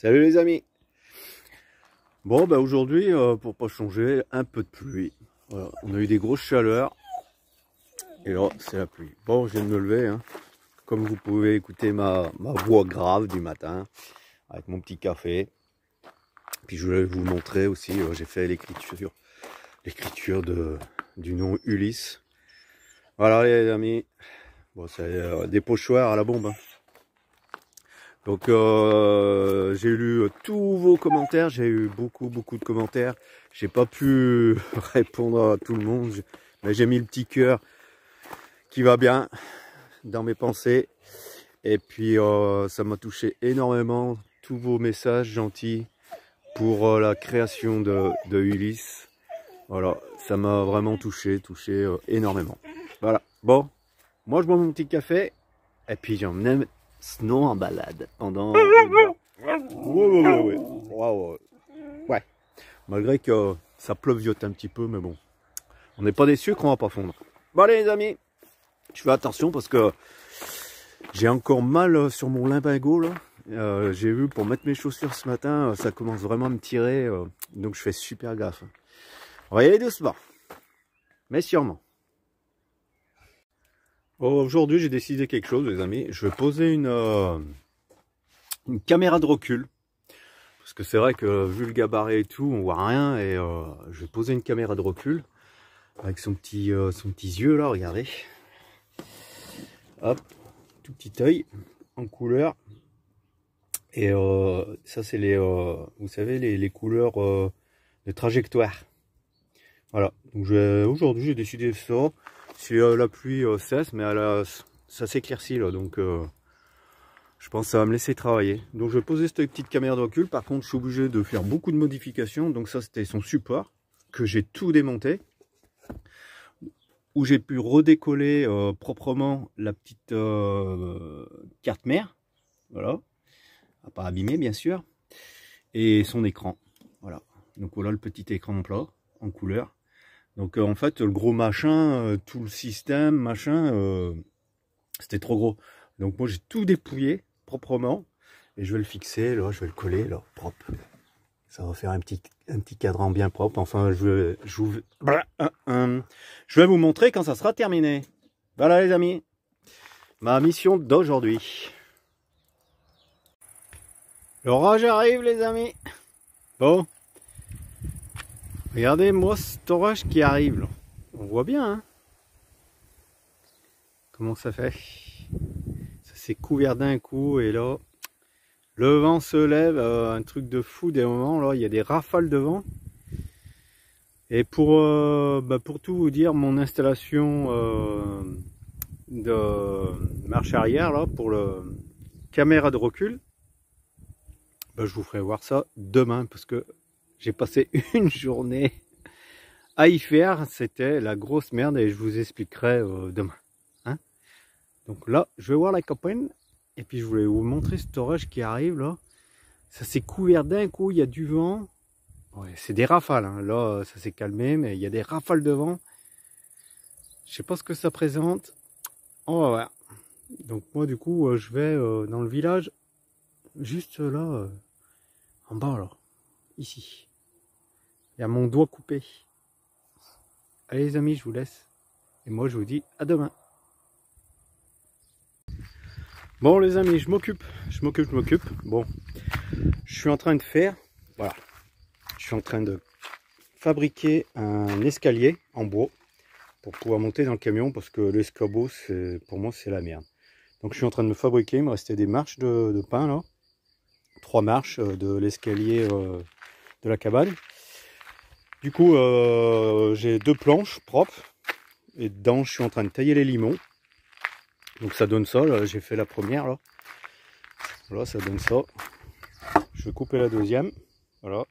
Salut les amis. Bon bah aujourd'hui pour pas changer, un peu de pluie. Voilà. On a eu des grosses chaleurs et là c'est la pluie. Bon, je viens de me lever hein. Comme vous pouvez écouter ma voix grave du matin avec mon petit café. Puis je voulais vous montrer aussi, j'ai fait l'écriture du nom Ulysse. Voilà les amis. Bon, c'est des pochoirs à la bombe hein. Donc j'ai lu tous vos commentaires, j'ai eu beaucoup de commentaires. J'ai pas pu répondre à tout le monde, mais j'ai mis le petit cœur qui va bien dans mes pensées. Et puis ça m'a touché énormément, tous vos messages gentils pour la création de Ulysse. Voilà, ça m'a vraiment touché énormément. Voilà, bon, moi je bois mon petit café et puis j'emmène Snow en balade pendant ouais. Malgré que ça pleuviote un petit peu, mais bon, on n'est pas déçus qu'on va pas fondre. Bon allez les amis, je fais attention parce que j'ai encore mal sur mon limbago là. J'ai vu pour mettre mes chaussures ce matin, ça commence vraiment à me tirer, donc je fais super gaffe. On va y aller doucement, mais sûrement. Aujourd'hui, j'ai décidé quelque chose, les amis. Je vais poser une caméra de recul. Parce que c'est vrai que vu le gabarit et tout, on voit rien. Et je vais poser une caméra de recul. Avec son petit yeux là, regardez. Hop, tout petit œil en couleur. Et ça, c'est vous savez, les couleurs de trajectoire. Voilà. Donc aujourd'hui, j'ai décidé ça. Si la pluie cesse, mais ça s'éclaircit là, donc je pense que ça va me laisser travailler. Donc je vais poser cette petite caméra de recul. Par contre, je suis obligé de faire beaucoup de modifications. Donc ça, c'était son support que j'ai tout démonté, où j'ai pu redécoller proprement la petite carte mère. Voilà, à pas abîmer bien sûr, et son écran. Voilà. Donc voilà le petit écran plat en couleur. Donc en fait le gros machin, tout le système machin, c'était trop gros. Donc moi j'ai tout dépouillé proprement et je vais le fixer là, je vais le coller là propre. Ça va faire un petit cadran bien propre. Enfin je vais vous montrer quand ça sera terminé. Voilà les amis, ma mission d'aujourd'hui. L'orage arrive les amis. Bon. Regardez moi cet orage qui arrive là. On voit bien hein. Comment ça fait? Ça s'est couvert d'un coup et là le vent se lève, un truc de fou des moments là, il y a des rafales de vent. Et pour tout vous dire, mon installation de marche arrière là pour le caméra de recul, je vous ferai voir ça demain parce que j'ai passé une journée à y faire, c'était la grosse merde et je vous expliquerai demain. Hein. Donc là, je vais voir la copaine et puis je voulais vous montrer cet orage qui arrive là. Ça s'est couvert d'un coup, il y a du vent. Ouais, c'est des rafales, hein. Là ça s'est calmé, mais il y a des rafales de vent. Je sais pas ce que ça présente. On va voir. Donc moi du coup, je vais dans le village, juste là, en bas là, ici. Il y a mon doigt coupé. Allez les amis, je vous laisse. Et moi je vous dis à demain. Bon les amis, je m'occupe. Bon, je suis en train de faire, voilà. Je suis en train de fabriquer un escalier en bois pour pouvoir monter dans le camion parce que l'escabeau, pour moi, c'est la merde. Donc je suis en train de me fabriquer, il me restait des marches de pin là. 3 marches de l'escalier de la cabane. Du coup, j'ai 2 planches propres. Et dedans, je suis en train de tailler les limons. Donc ça donne ça, là, j'ai fait la première là. Voilà, ça donne ça. Je vais couper la deuxième. Voilà.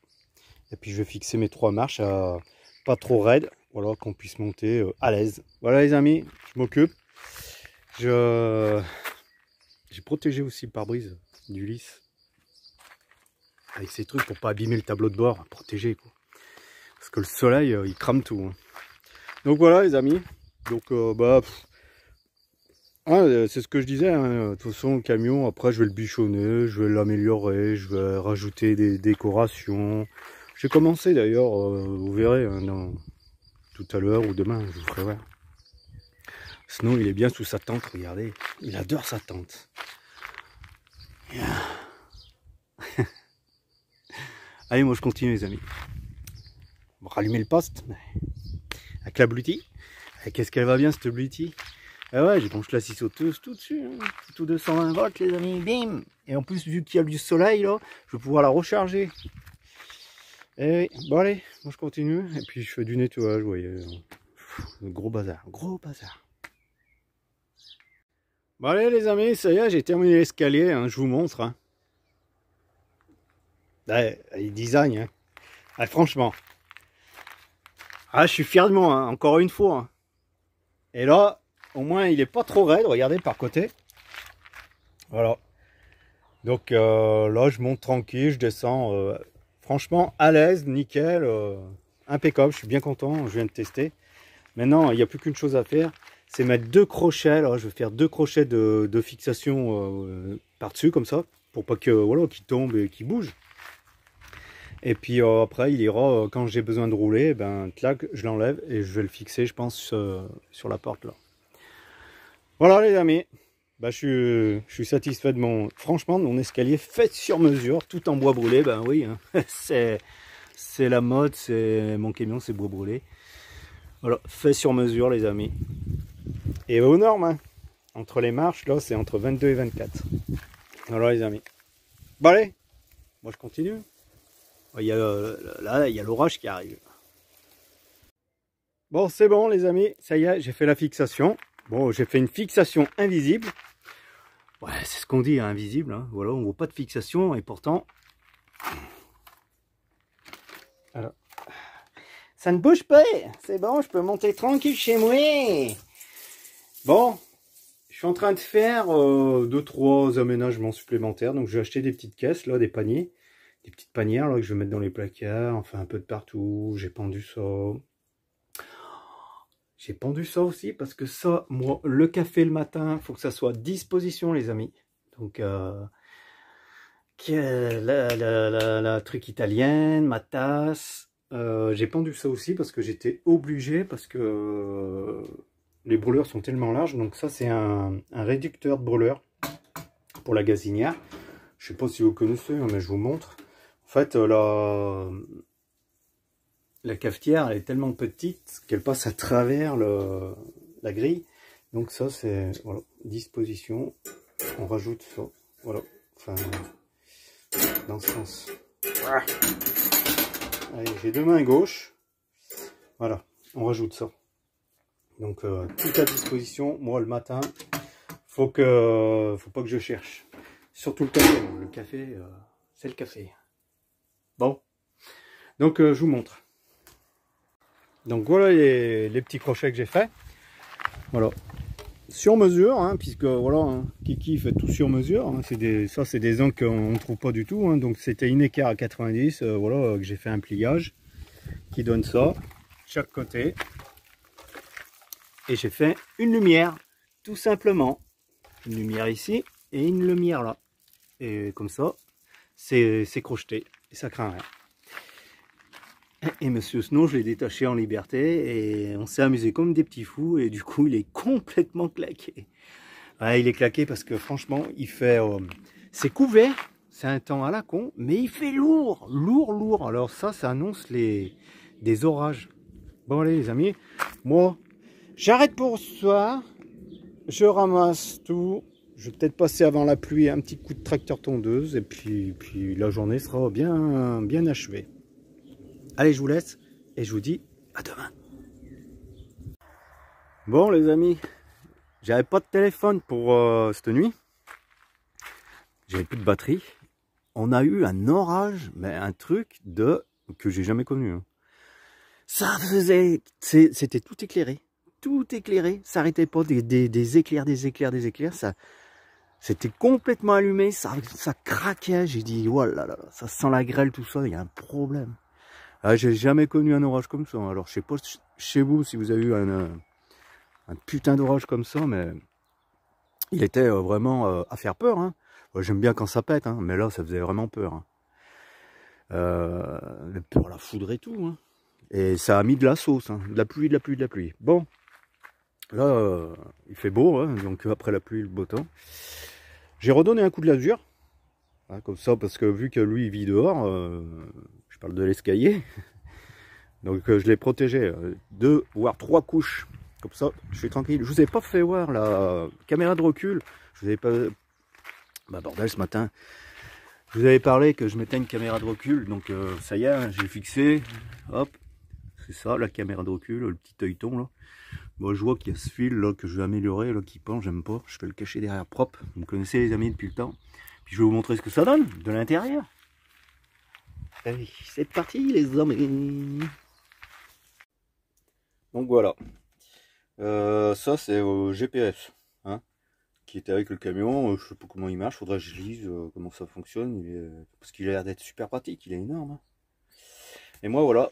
Et puis je vais fixer mes 3 marches à pas trop raide. Voilà, qu'on puisse monter à l'aise. Voilà les amis, je m'occupe. J'ai protégé aussi le pare-brise d'Ulysse. Avec ces trucs pour pas abîmer le tableau de bord. Protéger quoi. Parce que le soleil, il crame tout. Hein. Donc voilà les amis. Donc Ah, c'est ce que je disais, hein. De toute façon, le camion, après, je vais le bichonner, je vais l'améliorer, je vais rajouter des décorations. J'ai commencé d'ailleurs, vous verrez, hein, tout à l'heure ou demain, je vous ferai voir. Sinon, il est bien sous sa tente, regardez. Il adore sa tente. Allez, moi je continue, les amis. On va rallumer le poste. Avec la Bluetooth. Qu'est-ce qu'elle va bien, cette Bluetooth. Ah ouais, j'ai branché la scie sauteuse tout dessus. Hein. Tout 220 volts, les amis. Bim. Et en plus, vu qu'il y a du soleil, là, je vais pouvoir la recharger. Et oui, bon allez, moi je continue. Et puis je fais du nettoyage, vous voyez. Gros bazar, gros bazar. Bon allez les amis, ça y est, j'ai terminé l'escalier, hein, je vous montre. Hein. Ouais, il design, hein. Ah, franchement. Ah, je suis fier de moi, hein, encore une fois. Hein. Et là, au moins, il est pas trop raide, regardez par côté. Voilà. Donc là, je monte tranquille, je descends. Franchement, à l'aise, nickel, impeccable, je suis bien content, je viens de tester. Maintenant, il n'y a plus qu'une chose à faire, c'est mettre 2 crochets. Là, je vais faire 2 crochets de fixation par-dessus, comme ça, pour pas que voilà, qu'il tombe et qu'il bouge. Et puis après, il ira, quand j'ai besoin de rouler, ben, clac, je l'enlève et je vais le fixer, je pense, sur la porte là. Voilà les amis, bah, je suis satisfait de franchement, de mon escalier fait sur mesure, tout en bois brûlé. Ben oui, hein. c'est la mode, c'est mon camion, c'est bois brûlé. Voilà, fait sur mesure les amis. Et aux normes, hein. Entre les marches, là, c'est entre 22 et 24. Voilà les amis. Bon allez, moi je continue. Il y a, là, il y a l'orage qui arrive. Bon, c'est bon les amis, ça y est, j'ai fait la fixation. Bon, j'ai fait une fixation invisible. Ouais, c'est ce qu'on dit, hein, invisible. Hein. Voilà, on voit pas de fixation et pourtant... Alors, ça ne bouge pas. C'est bon, je peux monter tranquille chez moi. Bon, je suis en train de faire 2-3 aménagements supplémentaires. Donc, j'ai acheté des petites caisses, là, des paniers. Des petites panières là, que je vais mettre dans les placards. Enfin, un peu de partout. J'ai pendu ça. J'ai pendu ça aussi parce que ça, moi, le café le matin, il faut que ça soit à disposition, les amis. Donc, la truc italienne, ma tasse. J'ai pendu ça aussi parce que j'étais obligé, parce que les brûleurs sont tellement larges. Donc ça, c'est un réducteur de brûleur pour la gazinière. Je sais pas si vous connaissez, mais je vous montre. En fait, la cafetière, elle est tellement petite qu'elle passe à travers la grille. Donc ça, c'est voilà, disposition. On rajoute ça. Voilà. Enfin, dans ce sens. Allez, j'ai 2 mains gauche. Voilà, on rajoute ça. Donc tout à disposition. Moi, le matin, faut pas que je cherche. Surtout le café. Le café, c'est le café. Bon. Donc je vous montre. Donc voilà les petits crochets que j'ai fait. Voilà. Sur mesure, hein, puisque voilà, hein, Kiki fait tout sur mesure. Hein, ça c'est des angles qu'on ne trouve pas du tout. Hein, donc c'était une équerre à 90. Voilà, que j'ai fait un pliage qui donne ça, chaque côté. Et j'ai fait une lumière, tout simplement. Une lumière ici et une lumière là. Et comme ça, c'est crocheté. Et ça craint rien. Et Monsieur Snow, je l'ai détaché en liberté et on s'est amusé comme des petits fous et du coup il est complètement claqué. Ouais, il est claqué parce que franchement il fait... c'est couvert, c'est un temps à la con, mais il fait lourd, lourd. Alors ça annonce des orages. Bon allez les amis, moi j'arrête pour ce soir, je ramasse tout. Je vais peut-être passer avant la pluie un petit coup de tracteur tondeuse et puis la journée sera bien achevée. Allez, je vous laisse et je vous dis à demain. Bon les amis, j'avais pas de téléphone pour cette nuit. J'avais plus de batterie. On a eu un orage, mais un truc que j'ai jamais connu. Hein. Ça faisait... C'était tout éclairé. Tout éclairé. Ça n'arrêtait pas des éclairs. Ça, c'était complètement allumé. Ça craquait. J'ai dit, oh là là, ça sent la grêle, tout ça. Il y a un problème. Ah, j'ai jamais connu un orage comme ça. Alors, je sais pas chez vous si vous avez eu un putain d'orage comme ça, mais il était vraiment à faire peur. Hein. J'aime bien quand ça pète, hein, mais là ça faisait vraiment peur. Hein. Le peur, la foudre et tout. Hein. Et ça a mis de la sauce, hein, de la pluie, de la pluie, de la pluie. Bon, là il fait beau, hein, donc après la pluie, le beau temps. J'ai redonné un coup de lasure, hein, comme ça, parce que vu que lui il vit dehors, je parle de l'escalier, donc je l'ai protégé, 2 voire 3 couches. Comme ça, je suis tranquille. Je vous ai pas fait voir la caméra de recul. Je vous avais pas... Bah bordel, ce matin. Je vous avais parlé que je mettais une caméra de recul. Donc ça y est, hein, j'ai fixé. Hop. C'est ça, la caméra de recul, le petit œilleton là. Bon, je vois qu'il y a ce fil là que je vais améliorer, là, qui pend, j'aime pas. Je vais le cacher derrière propre. Vous me connaissez les amis depuis le temps. Puis je vais vous montrer ce que ça donne de l'intérieur. Allez, c'est parti les amis. Donc voilà. Ça c'est au GPS, hein, qui était avec le camion. Je sais pas comment il marche, faudrait que je lise comment ça fonctionne, parce qu'il a l'air d'être super pratique, il est énorme. Hein. Et moi voilà,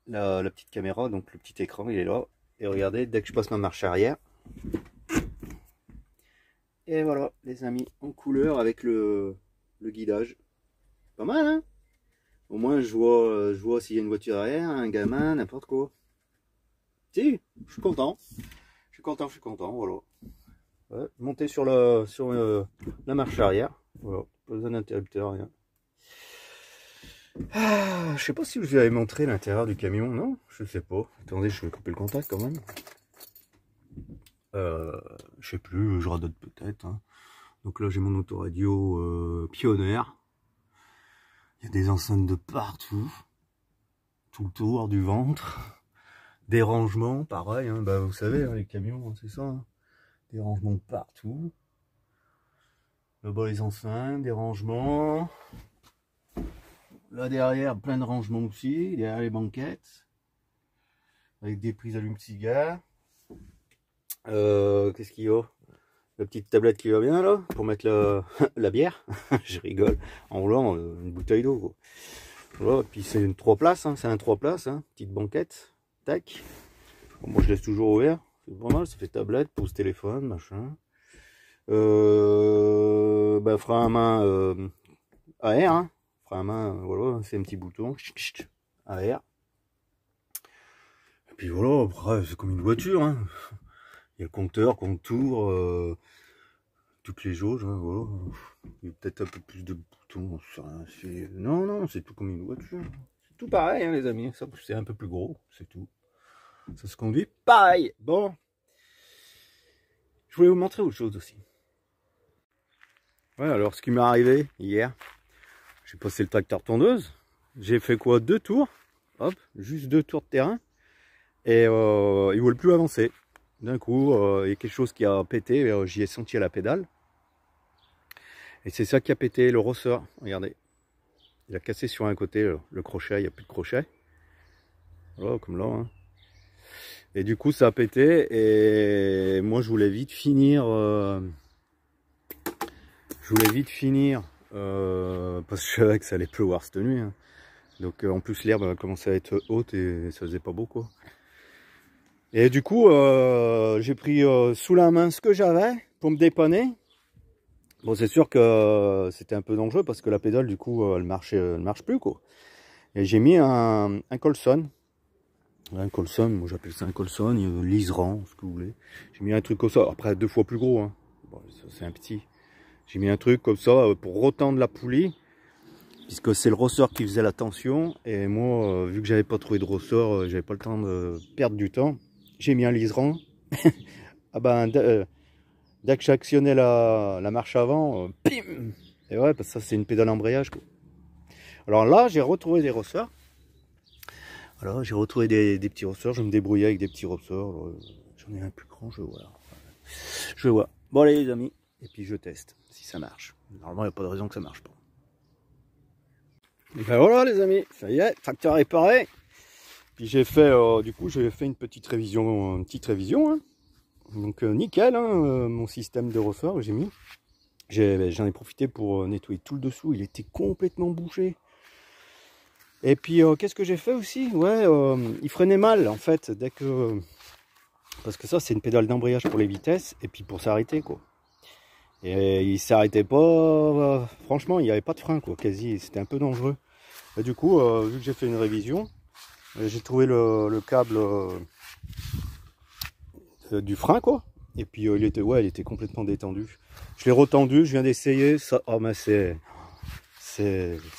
la petite caméra, donc le petit écran il est là. Et regardez, dès que je passe ma marche arrière, et voilà les amis, en couleur avec le guidage. Pas mal hein. Au moins je vois s'il y a une voiture derrière, un gamin, n'importe quoi. Si, je suis content. Je suis content, voilà. Ouais, monter sur la marche arrière. Voilà, pas besoin d'interrupteur, rien. Ah, je sais pas si je vous avais montré l'intérieur du camion, non? Je sais pas. Attendez, je vais couper le contact quand même. Je sais plus, je radote peut-être. Hein. Donc là, j'ai mon autoradio Pioneer. Il y a des enceintes de partout. Tout le tour du ventre. Des rangements, pareil. Hein. Bah, vous savez, hein, les camions, hein, c'est ça. Hein. Des rangements partout. Là-bas, les enceintes, des rangements. Là derrière, plein de rangements aussi, derrière les banquettes. Avec des prises allume-cigare. Qu'est-ce qu'il y a? La petite tablette qui va bien là, pour mettre la bière. Je rigole. En roulant une bouteille d'eau. Voilà, puis c'est une 3 places, hein. C'est un 3 places, hein. Petite banquette. Tac. Bon, moi je laisse toujours ouvert. C'est pas mal, ça fait tablette, pose téléphone, machin. Bah, frein à main AR, hein. Frein à main, voilà, c'est un petit bouton, AR. Et puis voilà, après, c'est comme une voiture, hein. Il y a le compteur, contour, toutes les jauges, hein, voilà. Il y a peut-être un peu plus de boutons, non, non, c'est tout comme une voiture. C'est tout pareil, hein, les amis, ça c'est un peu plus gros, c'est tout. Ça se conduit pareil. Bon, je voulais vous montrer autre chose aussi. Ouais, alors ce qui m'est arrivé hier, j'ai passé le tracteur tondeuse, j'ai fait quoi, 2 tours, hop, juste 2 tours de terrain, et il ne voulait plus avancer. D'un coup, il y a quelque chose qui a pété, j'y ai senti à la pédale, et c'est ça qui a pété, le ressort, regardez. Il a cassé sur un côté, le crochet, il n'y a plus de crochet, voilà, comme là, hein. Et du coup ça a pété, et moi je voulais vite finir, parce que je savais que ça allait pleuvoir cette nuit. Hein. Donc en plus l'herbe commençait à être haute et ça faisait pas beau quoi. Et du coup j'ai pris sous la main ce que j'avais pour me dépanner. Bon c'est sûr que c'était un peu dangereux parce que la pédale du coup elle marche plus quoi. Et j'ai mis un Colson. Un Colson, moi j'appelle ça un Colson, liserand, ce que vous voulez. J'ai mis un truc comme ça, après 2 fois plus gros. Hein. Bon, c'est un petit. J'ai mis un truc comme ça pour retendre la poulie, puisque c'est le ressort qui faisait la tension. Et moi, vu que j'avais pas trouvé de ressort, j'avais pas le temps de perdre du temps. J'ai mis un liserand. Ah ben, dès que j'actionnais la marche avant, pim. Et ouais, parce que ça c'est une pédale embrayage. Quoi. Alors là, j'ai retrouvé des ressorts. Voilà, j'ai retrouvé des petits ressorts. Je me débrouillais avec des petits ressorts. J'en ai un plus grand, je vois. Je vois. Bon allez les amis. Et puis je teste si ça marche. Normalement, il n'y a pas de raison que ça marche pas. Et ben voilà les amis, ça y est, tracteur réparé. Puis j'ai fait, du coup, j'ai fait une petite révision, hein. Donc nickel, hein, mon système de ressort que j'ai mis. J'en ai profité pour nettoyer tout le dessous, il était complètement bouché. Et puis qu'est-ce que j'ai fait aussi? Ouais, il freinait mal en fait, dès que Parce que ça, c'est une pédale d'embrayage pour les vitesses et puis pour s'arrêter, quoi. Et il s'arrêtait pas, franchement, il n'y avait pas de frein, quoi, quasi, c'était un peu dangereux. Et du coup, vu que j'ai fait une révision, j'ai trouvé le câble du frein, quoi. Et puis il était complètement détendu. Je l'ai retendu, je viens d'essayer, ça, oh, mais ça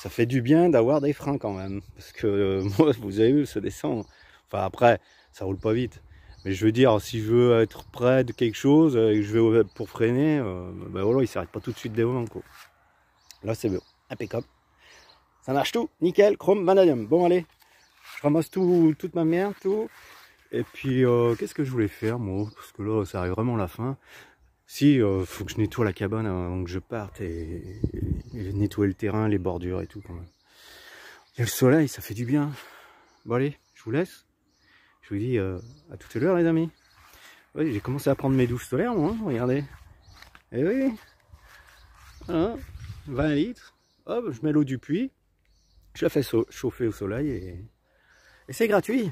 fait du bien d'avoir des freins quand même. Parce que moi, vous avez vu, ça descend. Enfin après, ça roule pas vite. Mais je veux dire, si je veux être près de quelque chose et que je vais pour freiner, ben voilà, il s'arrête pas tout de suite devant, quoi. Là c'est bon, impeccable. Ça marche tout, nickel, chrome, vanadium. Bon allez, je ramasse toute ma merde, tout. Et puis qu'est-ce que je voulais faire moi? Parce que là ça arrive vraiment à la fin. Si, faut que je nettoie la cabane avant que je parte et nettoyer le terrain, les bordures et tout quand même. Il y a le soleil, ça fait du bien. Bon allez, je vous laisse. Je vous dis à tout à l'heure les amis. Oui, j'ai commencé à prendre mes douches solaires moi, regardez. Et oui. Voilà, 20 litres. Hop, je mets l'eau du puits. Je la fais chauffer au soleil et c'est gratuit.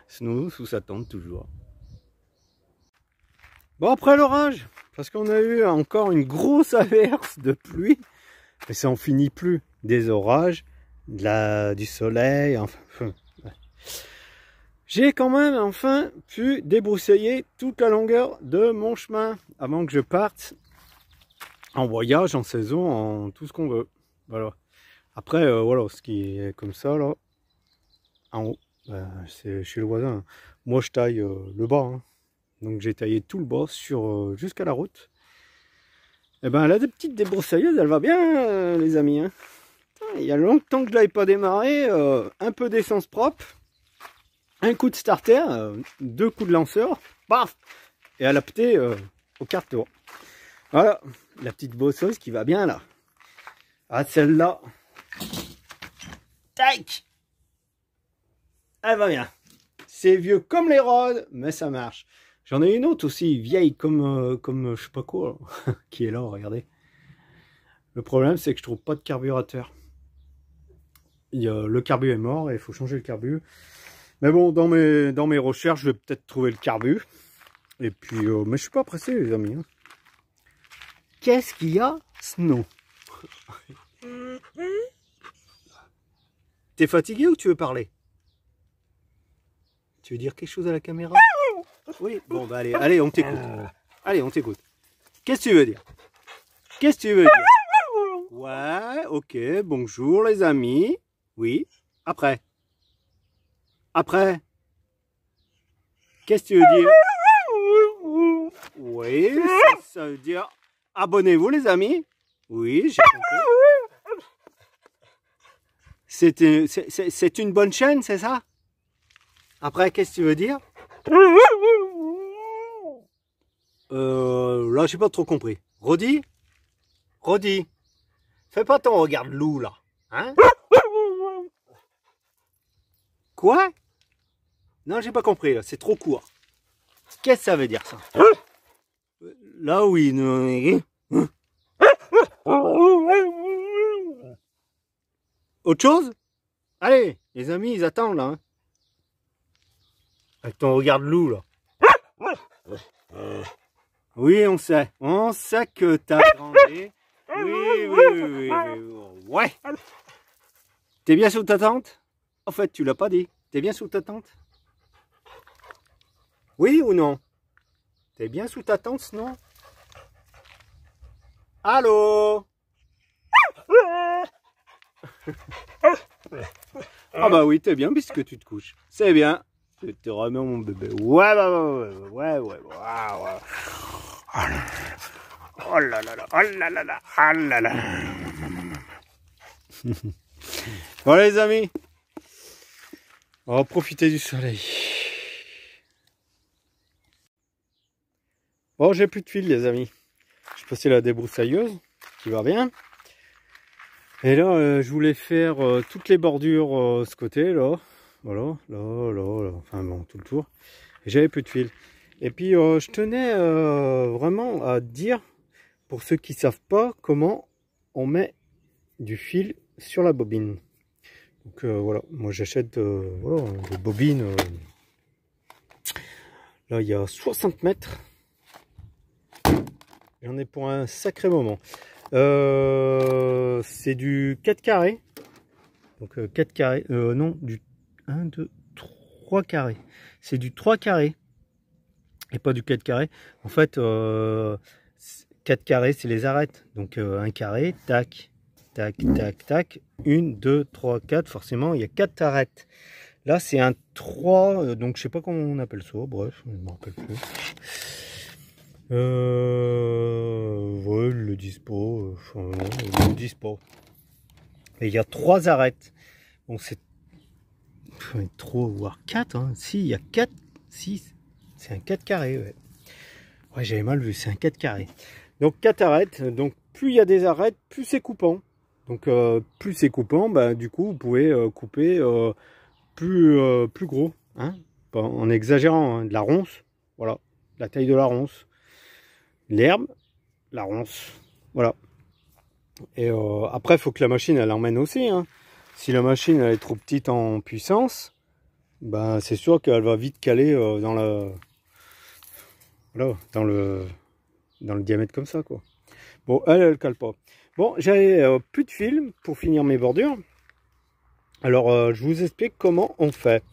Sinon, sous sa tente toujours. Bon, après l'orage, parce qu'on a eu encore une grosse averse de pluie. Mais ça en finit plus. Des orages, du soleil, enfin... Ouais. J'ai quand même enfin pu débroussailler toute la longueur de mon chemin avant que je parte en voyage, en saison, en tout ce qu'on veut. Voilà. Après, voilà, ce qui est comme ça, là, en haut, c'est chez le voisin. Moi, je taille le bas. Hein. Donc, j'ai taillé tout le bas jusqu'à la route. Et ben, la petite débroussailleuse, elle va bien, les amis. Hein. Il y a longtemps que je l'avais pas démarré. Un peu d'essence propre. Un coup de starter. 2 coups de lanceur. Paf! Et elle a pété au quart de tour. Voilà. La petite bosseuse qui va bien, là. Ah, celle-là. Tac! Elle va bien. C'est vieux comme les rods, mais ça marche. J'en ai une autre aussi, vieille comme je sais pas quoi, qui est là, regardez. Le problème, c'est que je trouve pas de carburateur. Le carbu est mort et il faut changer le carbu. Mais bon, dans mes recherches, je vais peut-être trouver le carbu. Et puis, mais je suis pas pressé, les amis. Hein. Qu'est-ce qu'il y a, Snow? T'es fatigué ou tu veux parler? Tu veux dire quelque chose à la caméra? Oui, bon bah allez, on t'écoute. Allez, on t'écoute. Qu'est-ce que tu veux dire? Qu'est-ce que tu veux dire? Ouais, ok, bonjour les amis. Oui, après. Après. Qu'est-ce que tu veux dire? Oui, ça veut dire abonnez-vous les amis. Oui, j'ai compris. C'est une bonne chaîne, c'est ça? Après, qu'est-ce que tu veux dire? Là, j'ai pas trop compris. Roddy? Roddy? Fais pas ton regard de loup, là. Hein? Quoi? Non, j'ai pas compris, là. C'est trop court. Qu'est-ce que ça veut dire, ça? Là, oui. Autre chose? Allez, les amis, ils attendent, là. Hein? Avec ton regard de loup, là. Oui, on sait. On sait que t'as grandi. Oui. Ouais. T'es bien sous ta tente? En fait, tu l'as pas dit. T'es bien sous ta tente? Oui ou non? T'es bien sous ta tente, sinon? Allô? Ah bah oui, t'es bien puisque tu te couches. C'est bien. Je te remets mon bébé. Ouais. Oh là là. Bon les amis, on va profiter du soleil. Bon, j'ai plus de fil les amis. J'ai passé la débroussailleuse qui va bien. Et là, je voulais faire toutes les bordures ce côté là. Voilà, là, enfin bon, tout le tour. Et j'avais plus de fil. Et puis, je tenais vraiment à dire, pour ceux qui ne savent pas, comment on met du fil sur la bobine. Donc voilà, moi j'achète voilà, des bobines Là, il y a 60 mètres. J'en ai pour un sacré moment. C'est du 4 carrés. Donc 4 carrés. Non, du 1, 2, 3 carrés. C'est du 3 carrés. Et pas du 4 carrés. En fait, 4 carrés, c'est les arêtes. Donc un carré, tac, tac, tac, tac. 1, 2, 3, 4. Forcément, il y a 4 arêtes. Là, c'est un 3. Donc, je sais pas comment on appelle ça. Bref, je ne me rappelle plus. Ouais, ils le disent pas. Non, ils le disent pas. Et il y a 3 arêtes. Bon, c'est 3 voire 4. Hein. Si, il y a 4, 6. C'est un 4 carrés. Ouais, ouais, j'avais mal vu. C'est un 4 carrés. Donc 4 arêtes. Donc plus il y a des arêtes, plus c'est coupant. Donc plus c'est coupant, bah, du coup, vous pouvez couper plus gros. Hein, en exagérant. Hein, de la ronce. Voilà. La taille de la ronce. L'herbe, la ronce. Voilà. Et après, il faut que la machine, elle emmène aussi. Hein. Si la machine elle est trop petite en puissance, ben, c'est sûr qu'elle va vite caler dans la... Voilà, dans le diamètre comme ça, quoi. Bon, elle cale pas. Bon, j'avais plus de fil pour finir mes bordures. Alors, je vous explique comment on fait.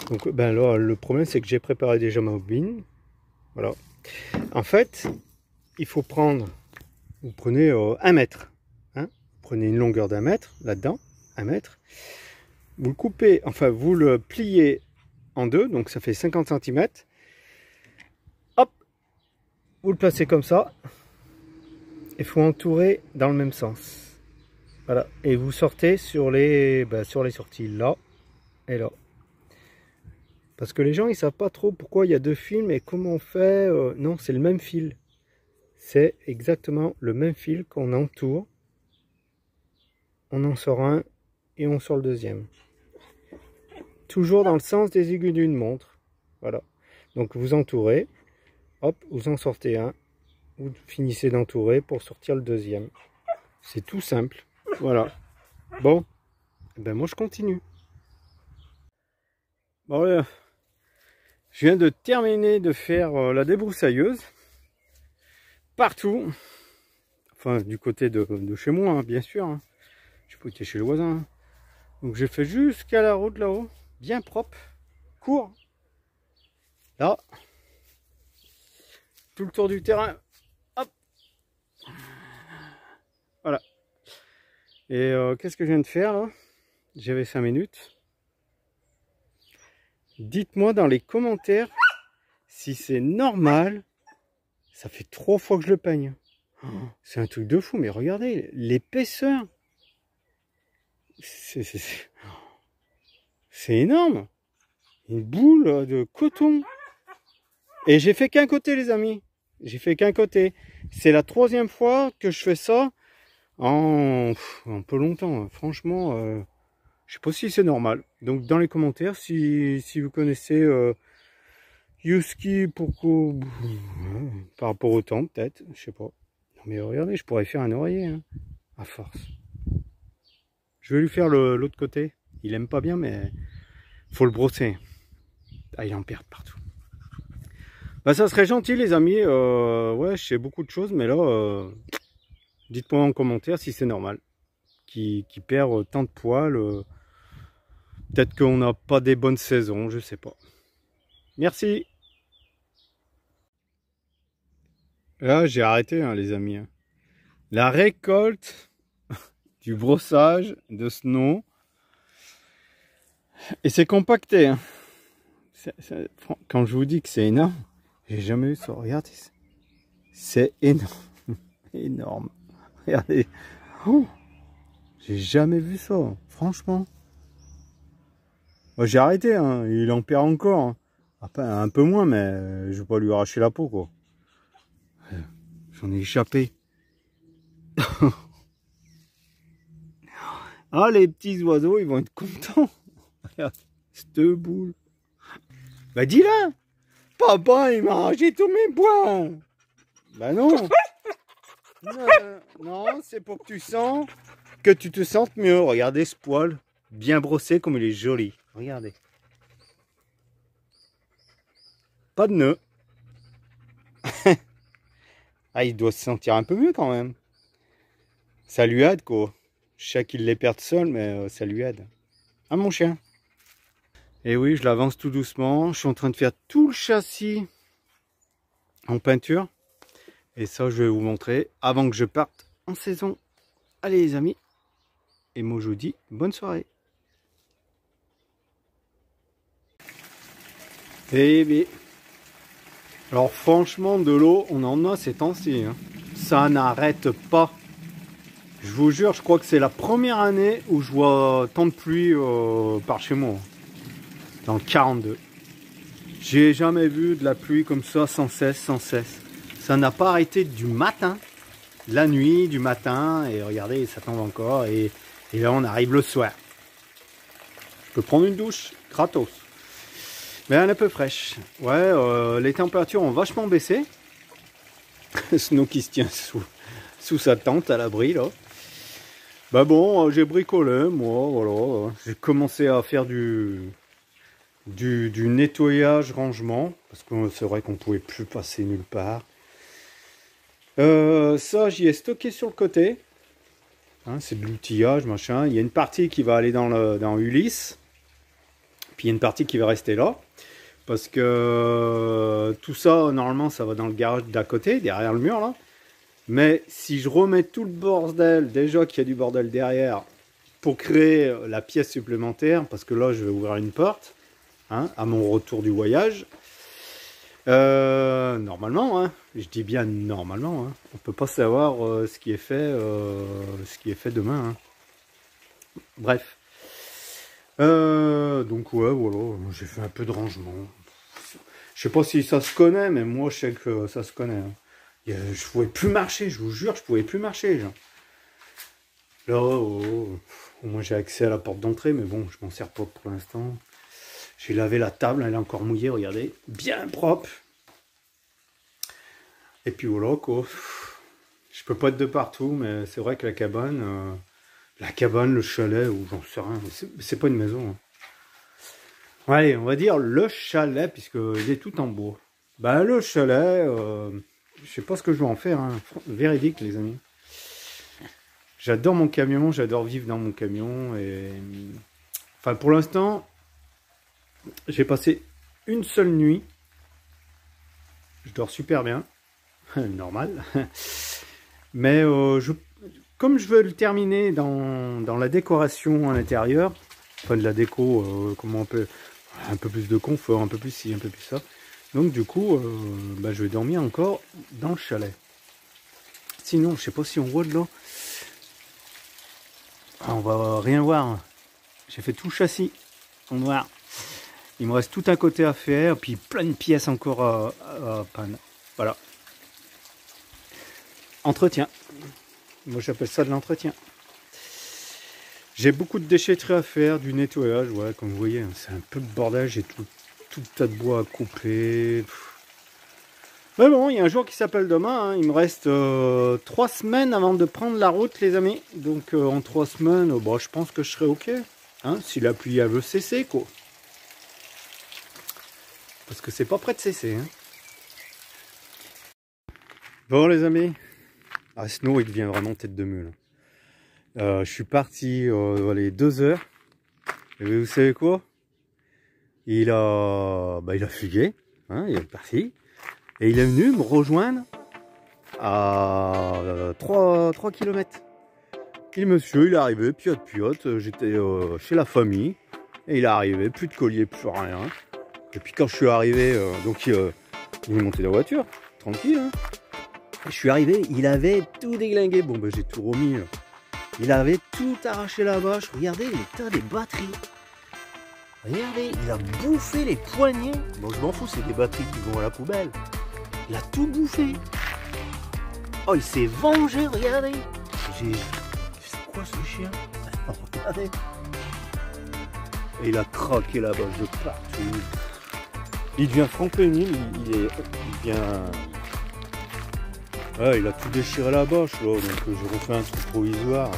Donc, ben là, le problème, c'est que j'ai préparé déjà ma bobine. Voilà. En fait, il faut prendre... Vous prenez 1 mètre. Hein, vous prenez une longueur d'1 mètre, là-dedans, 1 mètre. Vous le coupez, enfin, vous le pliez en deux, donc ça fait 50 cm. Hop, vous le placez comme ça. Il faut entourer dans le même sens. Voilà, et vous sortez sur les sorties là et là. Parce que les gens, ils savent pas trop pourquoi il y a 2 fils et comment on fait. Non, c'est le même fil. C'est exactement le même fil qu'on entoure. On en sort un et on sort le deuxième. Toujours dans le sens des aiguilles d'une montre. Voilà. Donc vous entourez. Hop, vous en sortez un. Vous finissez d'entourer pour sortir le deuxième. C'est tout simple. Voilà. Bon. Ben moi je continue. Bon, voilà. Je viens de terminer de faire la débroussailleuse. Partout. Enfin, du côté de chez moi, hein, bien sûr. Hein. Je peux être chez le voisin. Hein. Donc j'ai fait jusqu'à la route là-haut. Bien propre. Court. Là. Tout le tour du terrain. Hop. Voilà. Et qu'est-ce que je viens de faire là? J'avais 5 minutes. Dites-moi dans les commentaires si c'est normal. Ça fait 3 fois que je le peigne. C'est un truc de fou, mais regardez l'épaisseur. C'est énorme. Une boule de coton. Et j'ai fait qu'un côté, les amis. J'ai fait qu'un côté. C'est la 3e fois que je fais ça en un peu longtemps. Franchement, je sais pas si c'est normal. Donc dans les commentaires, si vous connaissez Yuski pourquoi par rapport au temps, peut-être, je sais pas. Non mais regardez, je pourrais faire un oreiller, hein, à force. Je vais lui faire l'autre côté. Il aime pas bien, mais faut le brosser. Ah, il en perd partout. Bah ça serait gentil les amis. Ouais, je sais beaucoup de choses, mais là, dites-moi en commentaire si c'est normal. Qui perd tant de poils. Peut-être qu'on n'a pas des bonnes saisons, je sais pas. Merci. Là, j'ai arrêté, hein, les amis. La récolte du brossage de snow. Et c'est compacté. Hein. Quand je vous dis que c'est énorme, j'ai jamais vu ça. Regardez. C'est énorme. Énorme. Regardez. Oh, j'ai jamais vu ça. Franchement. J'ai arrêté. Hein. Il en perd encore. Hein. Enfin, un peu moins, mais je vais pas lui arracher la peau, quoi. J'en ai échappé. Ah, les petits oiseaux, ils vont être contents. Regarde, cette boule. Bah dis-le. Papa, il m'a arraché tous mes points. Bah non. Non, c'est pour que tu te sentes mieux. Regardez ce poil, bien brossé comme il est joli. Regardez. Pas de nœud. Ah, il doit se sentir un peu mieux quand même. Ça lui aide, quoi. Je sais qu'il les perd seul, mais ça lui aide. Ah, mon chien. Et oui, je l'avance tout doucement. Je suis en train de faire tout le châssis en peinture. Et ça, je vais vous montrer avant que je parte en saison. Allez, les amis. Et moi, je vous dis bonne soirée. Eh bien. Alors, franchement, de l'eau, on en a ces temps-ci. Hein. Ça n'arrête pas. Je vous jure, je crois que c'est la première année où je vois tant de pluie par chez moi. Dans le 42. J'ai jamais vu de la pluie comme ça sans cesse, sans cesse. Ça n'a pas arrêté du matin, la nuit, du matin. Et regardez, ça tombe encore. Et là, on arrive le soir. Je peux prendre une douche gratos. Mais elle est un peu fraîche. Ouais, les températures ont vachement baissé. Snow qui se tient sous sa tente à l'abri, là. Bah bon, j'ai bricolé, moi, voilà. J'ai commencé à faire du nettoyage, rangement. Parce que c'est vrai qu'on pouvait plus passer nulle part. Ça, j'y ai stocké sur le côté. Hein, c'est de l'outillage, machin. Il y a une partie qui va aller dans Ulysse. Puis il y a une partie qui va rester là. Parce que tout ça, normalement, ça va dans le garage d'à côté, derrière le mur, là. Mais si je remets tout le bordel, déjà qu'il y a du bordel derrière, pour créer la pièce supplémentaire, parce que là, je vais ouvrir une porte, hein, à mon retour du voyage. Normalement, hein, je dis bien normalement, hein, on peut pas savoir ce qui est fait demain. Hein. Bref. Donc ouais, voilà, j'ai fait un peu de rangement. Je sais pas si ça se connaît, mais moi je sais que ça se connaît. Hein. Je pouvais plus marcher, je vous jure, je pouvais plus marcher. Genre. Là, au moins j'ai accès à la porte d'entrée, mais bon, je m'en sers pas pour l'instant. J'ai lavé la table, elle est encore mouillée, regardez, bien propre. Et puis voilà quoi. Je peux pas être de partout, mais c'est vrai que la cabane, le chalet, ou j'en sais rien, c'est pas une maison. Hein. Allez, on va dire le chalet, puisqu'il est tout en bois. Bah le chalet, je sais pas ce que je vais en faire, hein. Véridique les amis. J'adore mon camion, j'adore vivre dans mon camion. Et enfin pour l'instant, j'ai passé une seule nuit. Je dors super bien, normal. Mais comme je veux le terminer dans la décoration à l'intérieur, enfin de la déco, comment on peut, un peu plus de confort, un peu plus ci, un peu plus ça. Donc du coup, bah, je vais dormir encore dans le chalet. Sinon, je sais pas si on voit de l'eau. Ah, on va rien voir. J'ai fait tout le châssis en noir. Il me reste tout un côté à faire, puis plein de pièces encore à peindre. Voilà. Entretien. Moi j'appelle ça de l'entretien. J'ai beaucoup de déchetterie à faire, du nettoyage, ouais, comme vous voyez, c'est un peu de bordel, j'ai tout le tas de bois à couper. Mais bon, il y a un jour qui s'appelle demain, hein. Il me reste 3 semaines avant de prendre la route les amis. Donc en 3 semaines, bah, je pense que je serai ok. Hein, si la pluie elle veut cesser quoi. Parce que c'est pas prêt de cesser. Hein. Bon les amis, Snow il devient vraiment tête de mule. Je suis parti les 2 heures. Et vous savez quoi? Il a fugué, hein, il est parti. Et il est venu me rejoindre à 3 km. Et le monsieur, il est arrivé, piote. J'étais chez la famille. Et il est arrivé, plus de collier, plus rien. Et puis quand je suis arrivé, il est monté dans la voiture, tranquille. Hein. Je suis arrivé, il avait tout déglingué. Bon, ben j'ai tout remis. Il avait tout arraché la vache. Regardez l'état des batteries. Regardez, il a bouffé les poignées. Bon, je m'en fous, c'est des batteries qui vont à la poubelle. Il a tout bouffé. Oh, il s'est vengé, regardez. C'est quoi ce chien? Regardez. Et il a craqué la vache de partout. Il devient frampénile, il devient... Ouais, il a tout déchiré la bâche là, donc j'ai refait un truc provisoire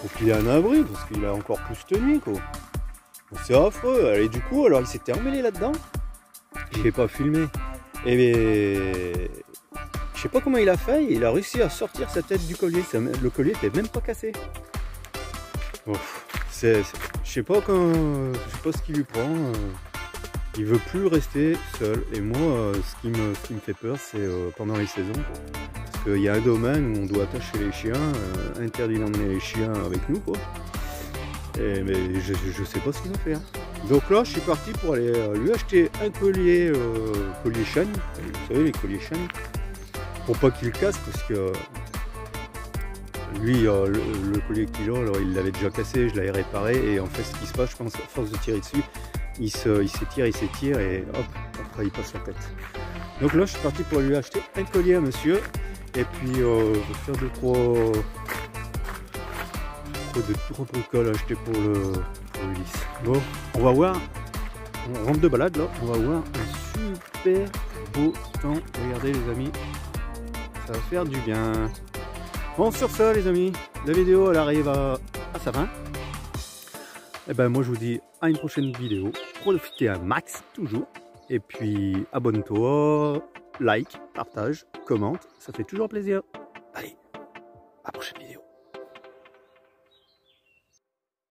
pour qu'il ait un abri, parce qu'il a encore plus tenu quoi. C'est affreux, et du coup, alors il s'était emmêlé là-dedans, je l'ai pas filmé, et bien, Je sais pas comment il a fait, il a réussi à sortir sa tête du collier. Le collier était même pas cassé. Bon, je sais pas ce qui lui prend. Il veut plus rester seul. Et moi, ce qui me fait peur, c'est pendant les saisons. Parce qu'il y a un domaine où on doit attacher les chiens, interdit d'emmener les chiens avec nous, quoi. Mais je sais pas ce qu'il va faire. Donc là, je suis parti pour aller lui acheter un collier, collier chaîne. Vous savez, les colliers chaîne. Pour pas qu'il le casse, parce que lui, le collier qu'il a, alors, il l'avait déjà cassé, je l'avais réparé. Et en fait, ce qui se passe, je pense, à force de tirer dessus, il s'étire et hop, après il passe la tête. Donc là, je suis parti pour lui acheter un collier à monsieur. Et puis, je vais faire deux trois bricoles à acheter pour l'Ulysse. Bon, on va voir. On rentre de balade là. On va voir un super beau temps. Regardez les amis. Ça va faire du bien. Bon, sur ça les amis, la vidéo elle arrive à sa fin. Et ben moi je vous dis à une prochaine vidéo. Profitez un max toujours. Et puis abonne-toi, like, partage, commente. Ça fait toujours plaisir. Allez, à la prochaine.